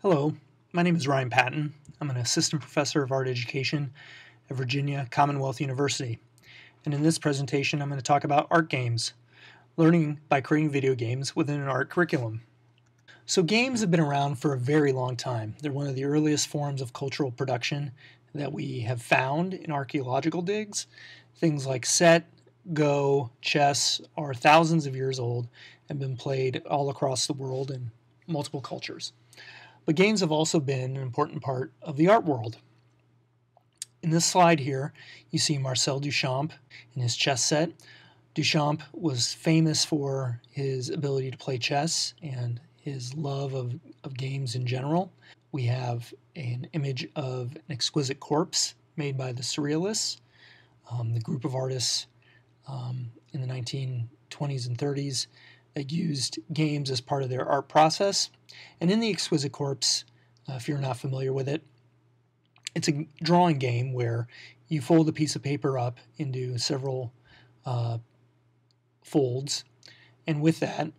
Hello, my name is Ryan Patton. I'm an assistant professor of art education at Virginia Commonwealth University. And in this presentation, I'm going to talk about art games, learning by creating video games within an art curriculum. So games have been around for a very long time. They're one of the earliest forms of cultural production that we have found in archaeological digs. Things like set, go, chess are thousands of years old and been played all across the world in multiple cultures. But games have also been an important part of the art world. In this slide here, you see Marcel Duchamp in his chess set. Duchamp was famous for his ability to play chess and his love of games in general. We have an image of an exquisite corpse made by the Surrealists, the group of artists in the 1920s and 30s that used games as part of their art process. And in the Exquisite Corpse, if you're not familiar with it, it's a drawing game where you fold a piece of paper up into several folds, and with that,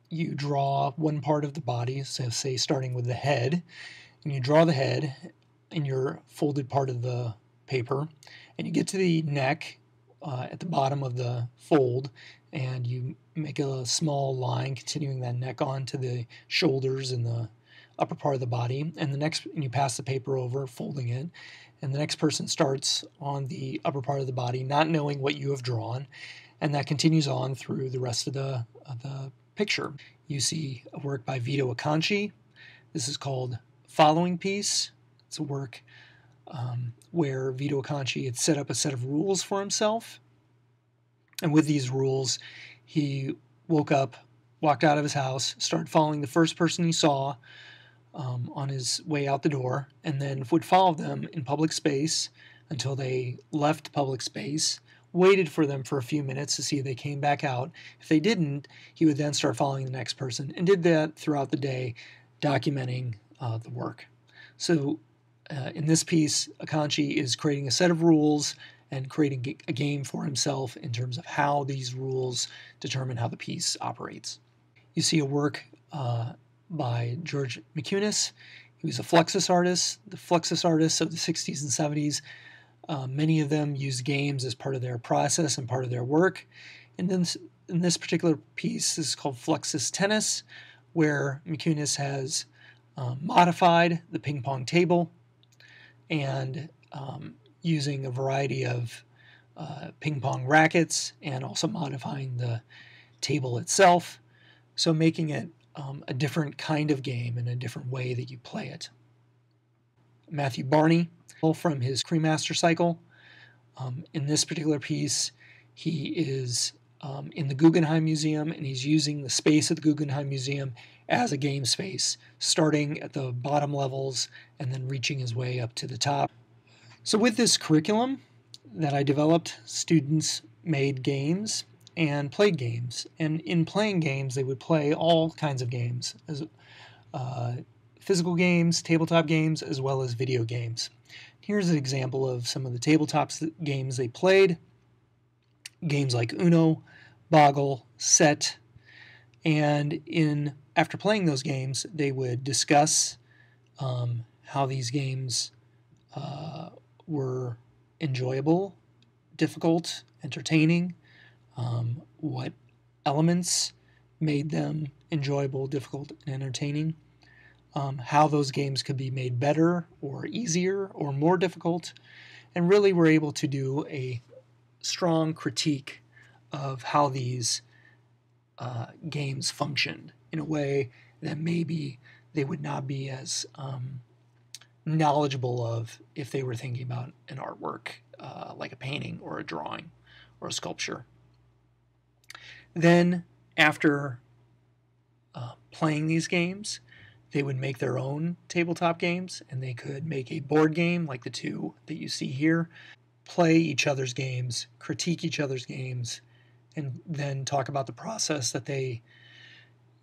you draw one part of the body, so say starting with the head, and you draw the head in your folded part of the paper, and you get to the neck at the bottom of the fold, and you make a small line continuing that neck on to the shoulders and the upper part of the body, and you pass the paper over, folding it, and the next person starts on the upper part of the body, not knowing what you have drawn, and that continues on through the rest of the picture. You see a work by Vito Acconci. This is called Following Piece. It's a work where Vito Acconci had set up a set of rules for himself. And with these rules, he woke up, walked out of his house, started following the first person he saw on his way out the door, and then would follow them in public space until they left public space, waited for them for a few minutes to see if they came back out. If they didn't, he would then start following the next person, and did that throughout the day, documenting the work. So in this piece, Acconci is creating a set of rules and creating a game for himself in terms of how these rules determine how the piece operates. You see a work by George McCunis. He was a Fluxus artist. The Fluxus artists of the 60s and 70s, many of them used games as part of their process and part of their work. And then in this particular piece, this is called Fluxus Tennis, where McCunis has modified the ping pong table and using a variety of ping pong rackets and also modifying the table itself, so making it a different kind of game and a different way that you play it. Matthew Barney, from his Cremaster cycle. In this particular piece, he is in the Guggenheim Museum, and he's using the space at the Guggenheim Museum as a game space, starting at the bottom levels and then reaching his way up to the top. So with this curriculum that I developed, students made games and played games. And in playing games, they would play all kinds of games, as physical games, tabletop games, as well as video games. Here's an example of some of the tabletop games they played. Games like Uno, Boggle, Set, and after playing those games, they would discuss how these games were enjoyable, difficult, entertaining, what elements made them enjoyable, difficult, and entertaining, how those games could be made better or easier or more difficult, and really were able to do a strong critique of how these games functioned in a way that maybe they would not be as knowledgeable of if they were thinking about an artwork like a painting or a drawing or a sculpture. Then, after playing these games, they would make their own tabletop games, and they could make a board game like the two that you see here, play each other's games, critique each other's games, and then talk about the process that they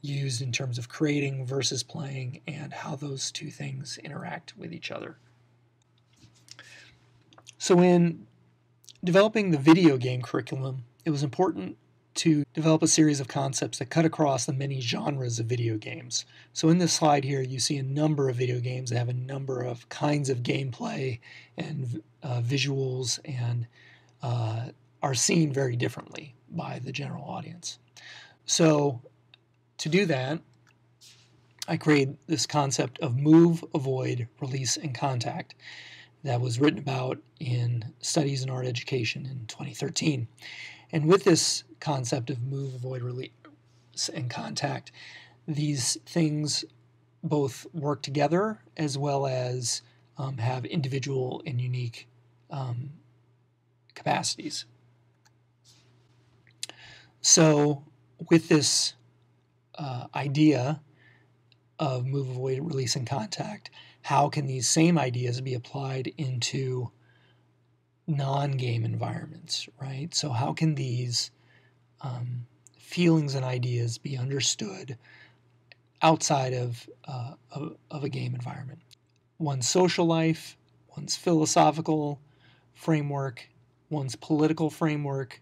used in terms of creating versus playing and how those two things interact with each other. So in developing the video game curriculum, it was important to develop a series of concepts that cut across the many genres of video games. So in this slide here, you see a number of video games that have a number of kinds of gameplay and visuals and are seen very differently by the general audience. So to do that, I created this concept of move, avoid, release, and contact that was written about in Studies in Art Education in 2013. And with this concept of move, avoid, release, and contact, these things both work together as well as have individual and unique capacities. So with this idea of move, avoid, release, and contact, how can these same ideas be applied into non-game environments, right? So how can these feelings and ideas be understood outside of a game environment? One's social life, one's philosophical framework, one's political framework,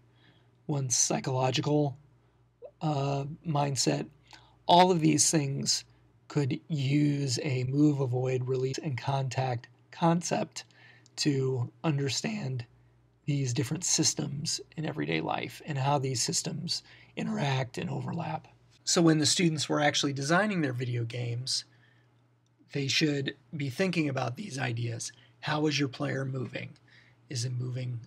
one's psychological mindset, all of these things could use a move, avoid, release, and contact concept to understand these different systems in everyday life and how these systems interact and overlap. So when the students were actually designing their video games, they should be thinking about these ideas. How is your player moving? Is it moving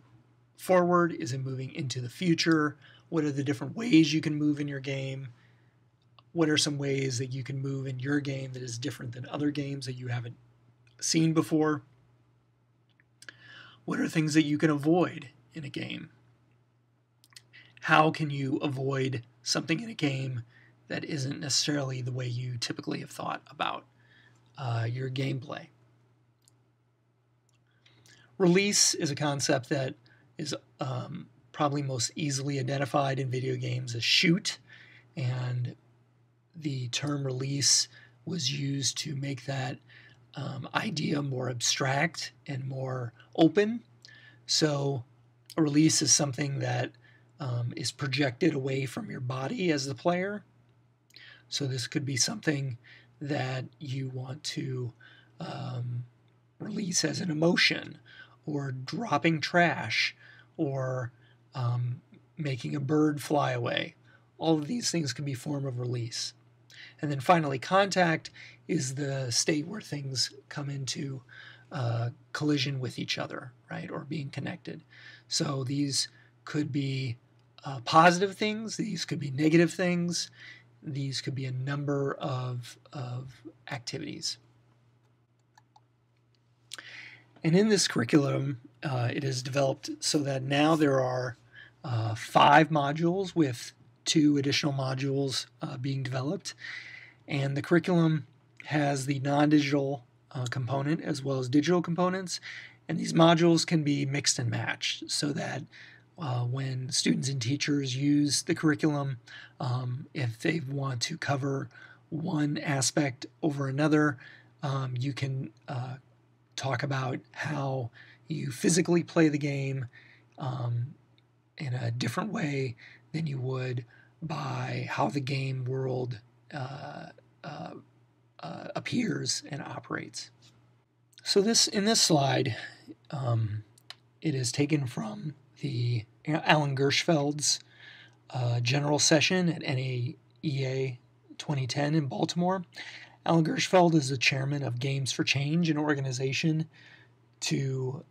forward? Is it moving into the future? What are the different ways you can move in your game? What are some ways that you can move in your game that is different than other games that you haven't seen before? What are things that you can avoid in a game? How can you avoid something in a game that isn't necessarily the way you typically have thought about your gameplay? Release is a concept that is probably most easily identified in video games as shoot, and the term release was used to make that idea more abstract and more open. So a release is something that is projected away from your body as the player. So this could be something that you want to release as an emotion, or dropping trash, or making a bird fly away. All of these things can be a form of release. And then finally, contact is the state where things come into collision with each other, right, or being connected. So these could be positive things, these could be negative things, these could be a number of activities. And in this curriculum, it is developed so that now there are 5 modules with 2 additional modules being developed. And the curriculum has the non-digital component as well as digital components. And these modules can be mixed and matched so that when students and teachers use the curriculum, if they want to cover one aspect over another, you can talk about how you physically play the game in a different way than you would by how the game world appears and operates. So in this slide, it is taken from the Alan Gershfeld's general session at NAEA 2010 in Baltimore. Alan Gershfeld is the chairman of Games for Change, an organization to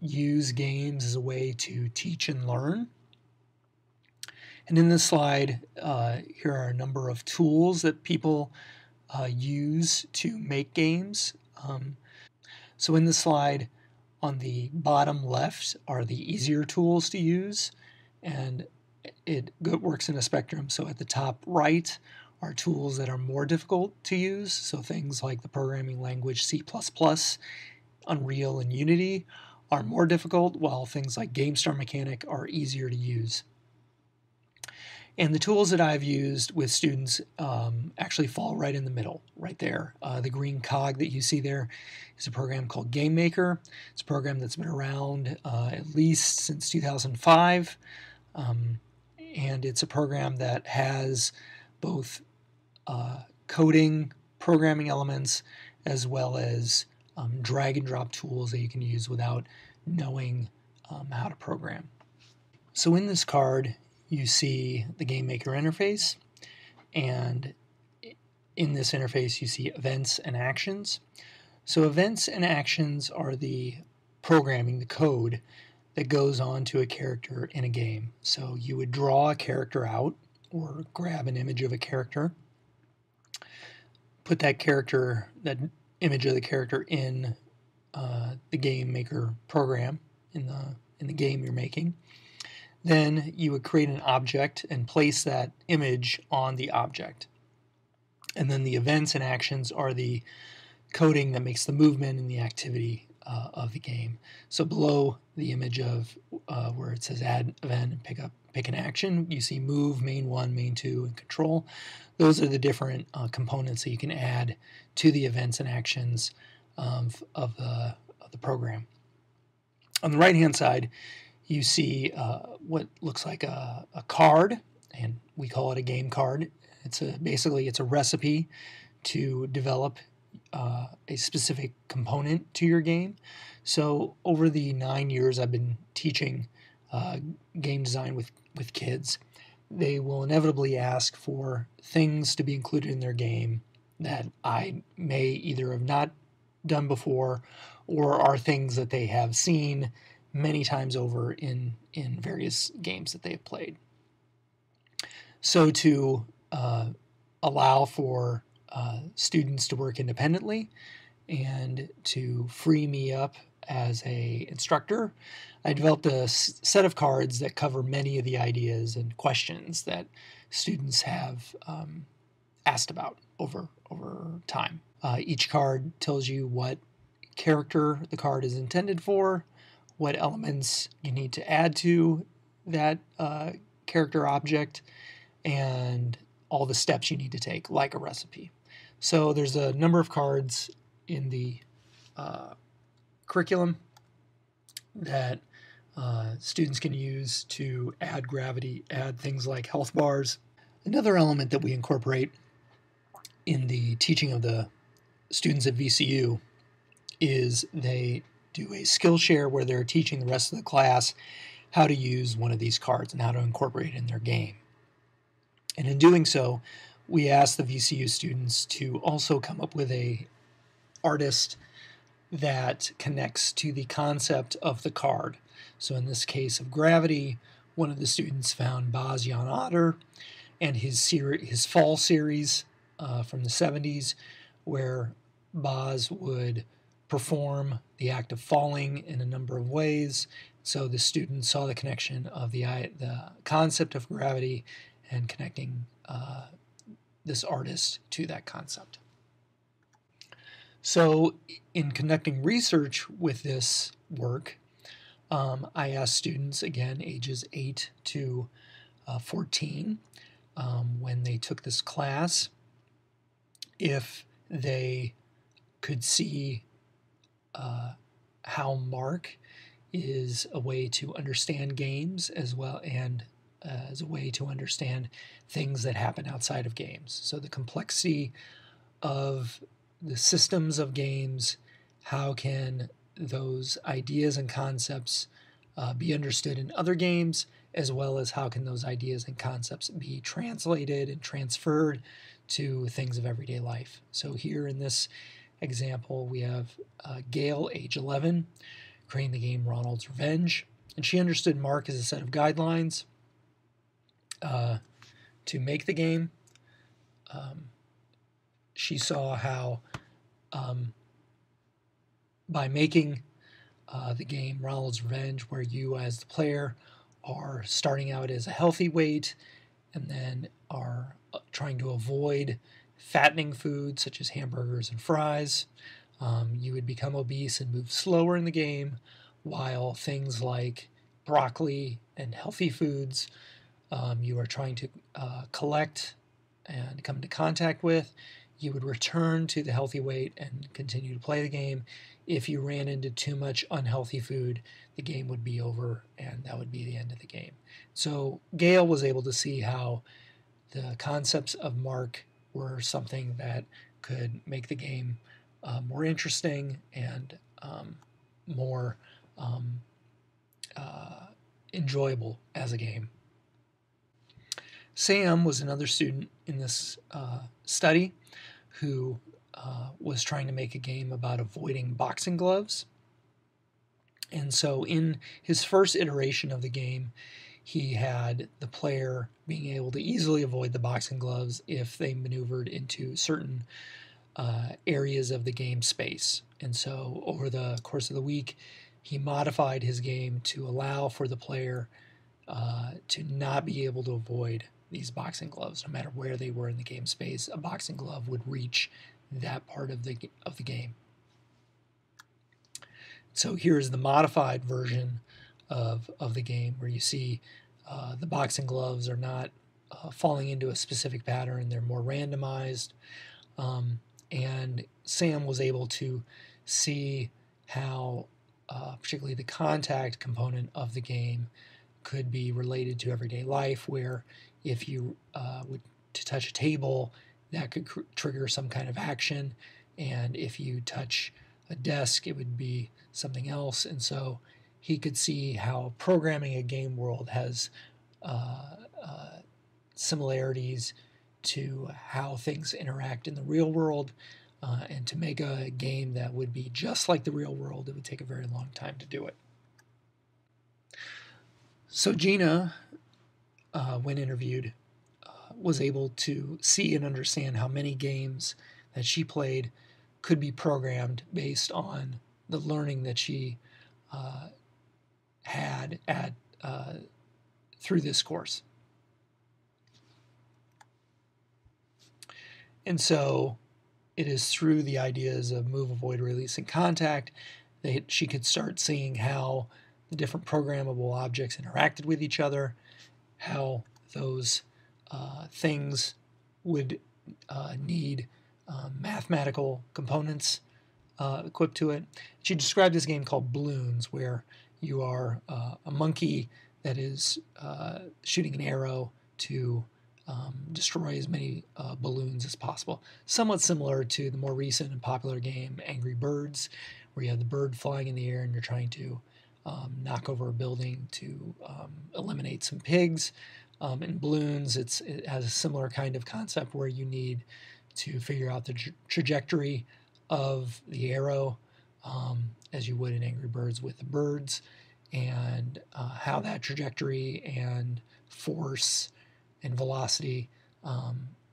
use games as a way to teach and learn. And in this slide, here are a number of tools that people use to make games. So in this slide, on the bottom left are the easier tools to use, and it works in a spectrum. So at the top right are tools that are more difficult to use, so things like the programming language C++, Unreal, and Unity are more difficult, while things like GameStar Mechanic are easier to use. And the tools that I've used with students actually fall right in the middle, right there. The green cog that you see there is a program called Game Maker. It's a program that's been around at least since 2005. and it's a program that has both coding, programming elements, as well as drag and drop tools that you can use without knowing how to program. So in this card, you see the Game Maker interface, and in this interface, you see events and actions. So events and actions are the programming, the code that goes on to a character in a game. So you would draw a character out or grab an image of a character, put that image of the character in the Game Maker program in the game you're making. Then you would create an object and place that image on the object. And then the events and actions are the coding that makes the movement and the activity of the game. So below the image of where it says add event and pick an action, you see move, main 1, main 2, and control. Those are the different components that you can add to the events and actions of the program. On the right-hand side, you see what looks like a card, and we call it a game card. Basically it's a recipe to develop a specific component to your game. So over the 9 years I've been teaching game design with kids, they will inevitably ask for things to be included in their game that I may either have not done before or are things that they have seen many times over in various games that they've played. So to allow for students to work independently and to free me up as an instructor, I developed a set of cards that cover many of the ideas and questions that students have asked about over time. Each card tells you what character the card is intended for, what elements you need to add to that character object, and all the steps you need to take, like a recipe. So there's a number of cards in the curriculum that students can use to add gravity, add things like health bars. Another element that we incorporate in the teaching of the students at VCU is they do a skill share where they're teaching the rest of the class how to use one of these cards and how to incorporate it in their game. And in doing so, we ask the VCU students to also come up with an artist that connects to the concept of the card. So in this case of gravity, one of the students found Baz Jan Otter and his Fall series from the 70s, where Baz would perform the act of falling in a number of ways. So the student saw the connection of the concept of gravity and connecting this artist to that concept. So in conducting research with this work, I asked students, again, ages 8 to 14, when they took this class, if they could see how Mark is a way to understand games as well, and as a way to understand things that happen outside of games. So the complexity of the systems of games, how can those ideas and concepts be understood in other games, as well as how can those ideas and concepts be translated and transferred to things of everyday life. So here in this example, we have Gail, age 11, creating the game Ronald's Revenge. And she understood Mark as a set of guidelines to make the game. She saw how by making the game Ronald's Revenge, where you as the player are starting out as a healthy weight and then are trying to avoid fattening foods such as hamburgers and fries, you would become obese and move slower in the game, while things like broccoli and healthy foods you are trying to collect and come into contact with, you would return to the healthy weight and continue to play the game. If you ran into too much unhealthy food, the game would be over and that would be the end of the game. So Gail was able to see how the concepts of mark were something that could make the game more interesting and more enjoyable as a game. Sam was another student in this study who was trying to make a game about avoiding boxing gloves. And so in his first iteration of the game, he had the player being able to easily avoid the boxing gloves if they maneuvered into certain areas of the game space. And so over the course of the week, he modified his game to allow for the player to not be able to avoid these boxing gloves. No matter where they were in the game space, a boxing glove would reach that part of the game. So here's the modified version of the game, where you see the boxing gloves are not falling into a specific pattern. They're more randomized. And Sam was able to see how particularly the contact component of the game could be related to everyday life, where if you would to touch a table, that could trigger some kind of action, and if you touch a desk, it would be something else. And so he could see how programming a game world has similarities to how things interact in the real world, and to make a game that would be just like the real world, it would take a very long time to do it. So Gina, when interviewed, was able to see and understand how many games that she played could be programmed based on the learning that she had at through this course. And so it is through the ideas of move, avoid, release, and contact that she could start seeing how the different programmable objects interacted with each other, how those things would need mathematical components equipped to it. She described this game called Balloons, where you are a monkey that is shooting an arrow to destroy as many balloons as possible. Somewhat similar to the more recent and popular game Angry Birds, where you have the bird flying in the air and you're trying to knock over a building to eliminate some pigs. In Balloons, it has a similar kind of concept where you need to figure out the trajectory of the arrow, as you would in Angry Birds with the birds, and how that trajectory and force and velocity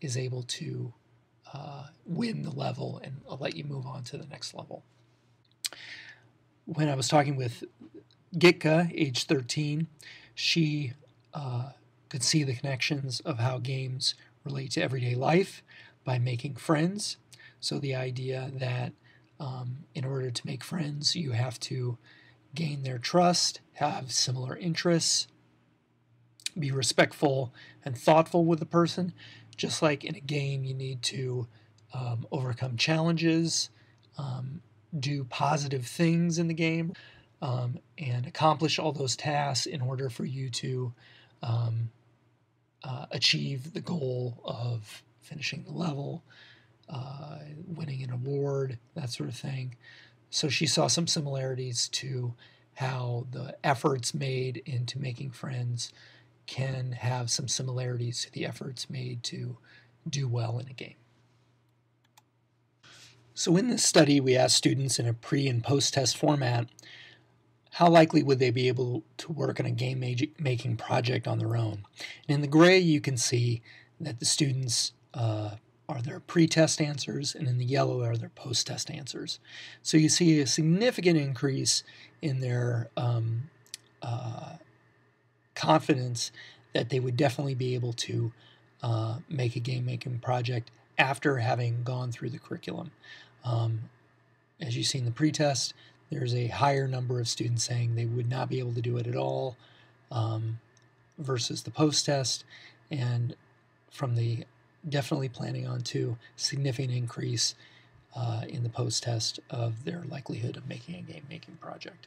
is able to win the level and let you move on to the next level. When I was talking with Gitka, age 13, she could see the connections of how games relate to everyday life by making friends. So the idea that in order to make friends, you have to gain their trust, have similar interests, be respectful and thoughtful with the person. Just like in a game, you need to overcome challenges, do positive things in the game, and accomplish all those tasks in order for you to achieve the goal of finishing the level, winning an award, that sort of thing. So she saw some similarities to how the efforts made into making friends can have some similarities to the efforts made to do well in a game. So in this study, we asked students in a pre- and post-test format, how likely would they be able to work on a game-making project on their own? And in the gray, you can see that the students are their pre-test answers, and in the yellow are their post-test answers. So you see a significant increase in their confidence that they would definitely be able to make a game-making project after having gone through the curriculum. As you see in the pretest, there's a higher number of students saying they would not be able to do it at all versus the post-test. And from the definitely planning on to significant increase in the post-test of their likelihood of making a game-making project.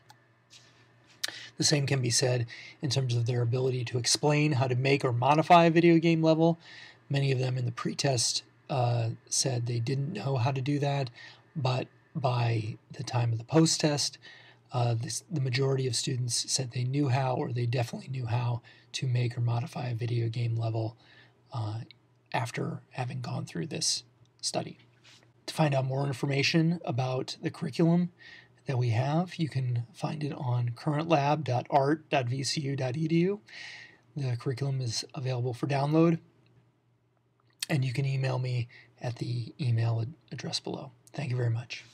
The same can be said in terms of their ability to explain how to make or modify a video game level. Many of them in the pretest said they didn't know how to do that, but by the time of the post-test, the majority of students said they knew how, or they definitely knew how to make or modify a video game level after having gone through this study. To find out more information about the curriculum that we have, you can find it on currentlab.art.vcu.edu. The curriculum is available for download, and you can email me at the email address below. Thank you very much.